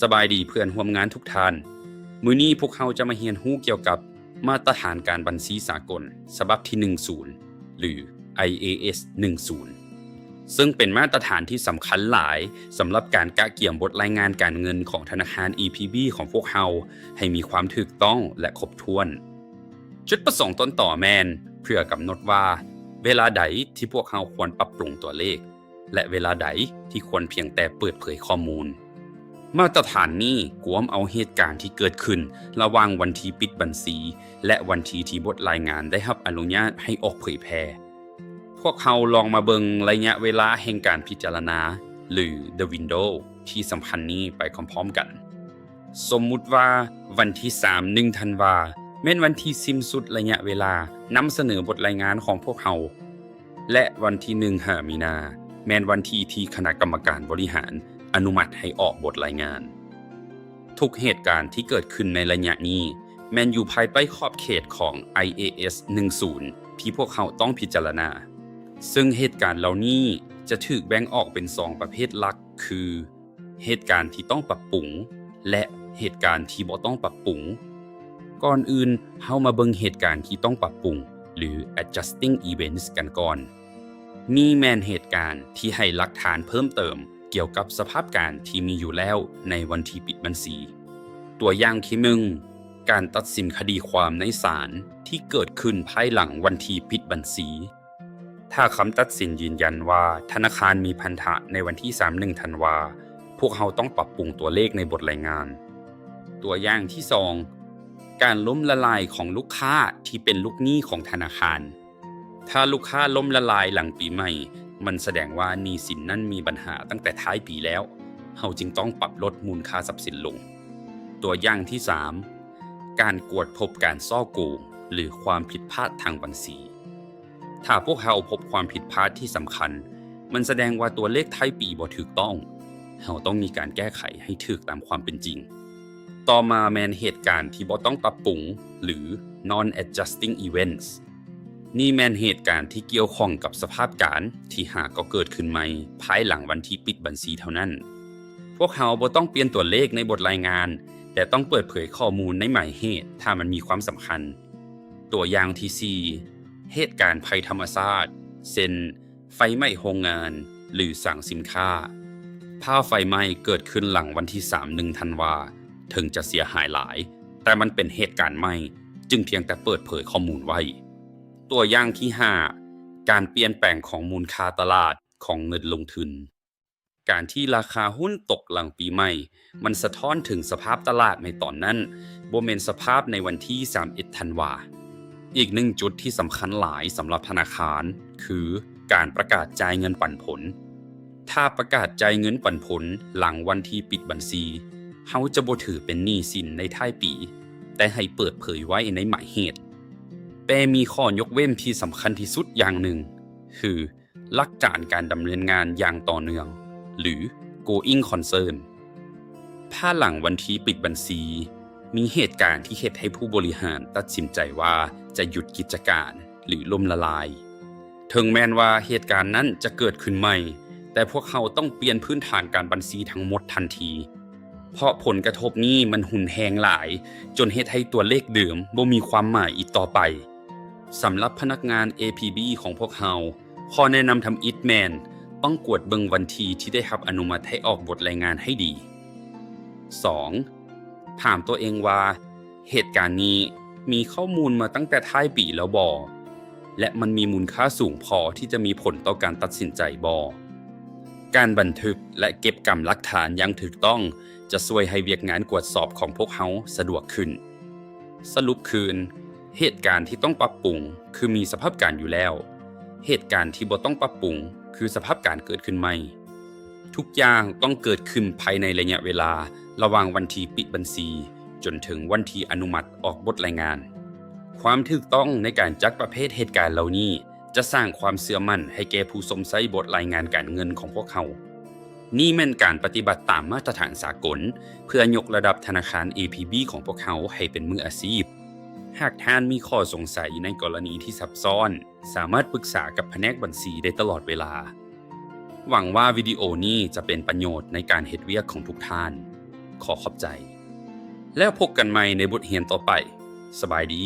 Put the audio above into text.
สบายดีเพื่อนร่วมงานทุกท่านมื้อนี้พวกเราจะมาเรียนรู้เกี่ยวกับมาตรฐานการบัญชีสากลฉบับที่10หรือ IAS 10ซึ่งเป็นมาตรฐานที่สำคัญหลายสำหรับการกะเกี่ยมบทรายงานการเงินของธนาคาร EPB ของพวกเราให้มีความถูกต้องและครบถ้วนจุดประสงค์ต้นต่อแม่นเพื่อกำหนดว่าเวลาใดที่พวกเราควรปรับปรุงตัวเลขและเวลาใดที่ควรเพียงแต่เปิดเผยข้อมูลมาตรฐานนี้กวมเอาเหตุการณ์ที่เกิดขึ้นระหว่างวันที่ปิดบัญชีและวันที่บทรายงานได้รับอนุญาตให้ออกเผยแพร่พวกเขาลองมาเบิงระยะเวลาแห่งการพิจารณาหรือ The Window ที่สำคัญนี้ไปพร้อมๆกันสมมุติว่าวันที่1 ธันวาแม่นวันที่สิ้นสุดระยะเวลานำเสนอบทรายงานของพวกเขาและวันที่1 มีนาแม่นวันที่คณะกรรมการบริหารอนุมัติให้ออกบทรายงานทุกเหตุการณ์ที่เกิดขึ้นในระยะนี้แม่นอยู่ภายใต้ขอบเขตของ IAS 10ที่พวกเขาต้องพิจารณาซึ่งเหตุการณ์เหล่านี้จะถูกแบ่งออกเป็น2ประเภทหลักคือเหตุการณ์ที่ต้องปรับปรุงและเหตุการณ์ที่บ่ต้องปรับปรุงก่อนอื่นเฮามาเบิ่งเหตุการณ์ที่ต้องปรับปรุงหรือ adjusting events กันก่อนนี่แม่นเหตุการณ์ที่ให้หลักฐานเพิ่มเติมเกี่ยวกับสภาพการที่มีอยู่แล้วในวันที่ปิดบัญชีตัวอย่างที่1การตัดสินคดีความในศาลที่เกิดขึ้นภายหลังวันที่ปิดบัญชีถ้าคำตัดสินยืนยันว่าธนาคารมีพันธะในวันที่31 ธันวาพวกเขาต้องปรับปรุงตัวเลขในบทรายงานตัวอย่างที่2การล้มละลายของลูกค้าที่เป็นลูกหนี้ของธนาคารถ้าลูกค้าล้มละลายหลังปีใหม่มันแสดงว่าหนี้สินนั้นมีปัญหาตั้งแต่ท้ายปีแล้วเฮาจึงต้องปรับลดมูลค่าทรัพย์สินลงตัวอย่างที่3การกวดพบการซ่อโกงหรือความผิดพลาดทางบัญชีถ้าพวกเราพบความผิดพลาดที่สำคัญมันแสดงว่าตัวเลขท้ายปีบ่ถูกต้องเฮาต้องมีการแก้ไขให้ถูกตามความเป็นจริงต่อมาแม่นเหตุการณ์ที่บ่ต้องปรับปรุงหรือ non adjusting eventsนี่แม่นเหตุการณ์ที่เกี่ยวข้องกับสภาพการที่หากก็เกิดขึ้นใหม่ภายหลังวันที่ปิดบัญชีเท่านั้นพวกเขาบ่ต้องเปลี่ยนตัวเลขในบทรายงานแต่ต้องเปิดเผยข้อมูลในหมายเหตุถ้ามันมีความสำคัญตัวอย่างที่4เหตุการณ์ภัยธรรมชาติเช่นไฟไหม้โรงงานหรือสั่งสินค้าถ้าไฟไหม้เกิดขึ้นหลังวันที่1 ธันวาถึงจะเสียหายหลายแต่มันเป็นเหตุการณ์ใหม่จึงเพียงแต่เปิดเผยข้อมูลไว้ตัวอย่างที่5การเปลี่ยนแปลงของมูลค่าตลาดของเงินลงทุนการที่ราคาหุ้นตกหลังปีใหม่มันสะท้อนถึงสภาพตลาดในตอนนั้นบ่แม่นสภาพในวันที่31 ธันวาอีก1จุดที่สำคัญหลายสำหรับธนาคารคือการประกาศจ่ายเงินปันผลถ้าประกาศจ่ายเงินปันผลหลังวันที่ปิดบัญชีเฮาจะบ่ถือเป็นหนี้สินในท้ายปีแต่ให้เปิดเผยไว้ในหมายเหตุแต่มีข้อยกเว้นที่สำคัญที่สุดอย่างหนึ่งคือหลักการดำเนินงานอย่างต่อเนื่องหรือ going concern ถ้าหลังวันที่ปิดบัญชีมีเหตุการณ์ที่เฮ็ดให้ผู้บริหารตัดสินใจว่าจะหยุดกิจการหรือล่มละลายถึงแม้ว่าเหตุการณ์นั้นจะเกิดขึ้นใหม่แต่พวกเขาต้องเปลี่ยนพื้นฐานการบัญชีทั้งหมดทันทีเพราะผลกระทบนี้มันหุนแฮงหลายจนเฮ็ดให้ตัวเลขเดิมบ่มีความหมายอีกต่อไปสำหรับพนักงาน APB ของพวกเราข้อแนะนำทำอิทแมนต้องกวดเบิ่งวันที่ได้รับอนุมัติให้ออกบทรายงานให้ดี 2. ถามตัวเองว่าเหตุการณ์นี้มีข้อมูลมาตั้งแต่ท้ายปีแล้วบ่และมันมีมูลค่าสูงพอที่จะมีผลต่อการตัดสินใจบ่การบันทึกและเก็บกำหลักฐานอย่างถูกต้องจะช่วยให้เวียกงานกวดสอบของพวกเราสะดวกขึ้นสรุปคือเหตุการณ์ที่ต้องปรับปรุงคือมีสภาพการอยู่แล้วเหตุการณ์ที่บ่ต้องปรับปรุงคือสภาพการเกิดขึ้นใหม่ทุกอย่างต้องเกิดขึ้นภายในระยะเวลาระหว่างวันที่ปิดบัญชีจนถึงวันที่อนุมัติออกบทรายงานความถูกต้องในการจัดประเภทเหตุการณ์เหล่านี้จะสร้างความเชื่อมั่นให้แก่ผู้สมใช้บทรายงานการเงินของพวกเขานี่แม่นการปฏิบัติตามมาตรฐานสากลเพื่อยกระดับธนาคาร APB ของพวกเขาให้เป็นมืออาชีพหากท่านมีข้อสงสัยในกรณีที่ซับซ้อนสามารถปรึกษากับแผนกบัญชีได้ตลอดเวลาหวังว่าวิดีโอนี้จะเป็นประโยชน์ในการเฮ็ดเวียกของทุกท่าน ขอขอบใจ แล้วพบกันใหม่ในบทเรียนต่อไป สบายดี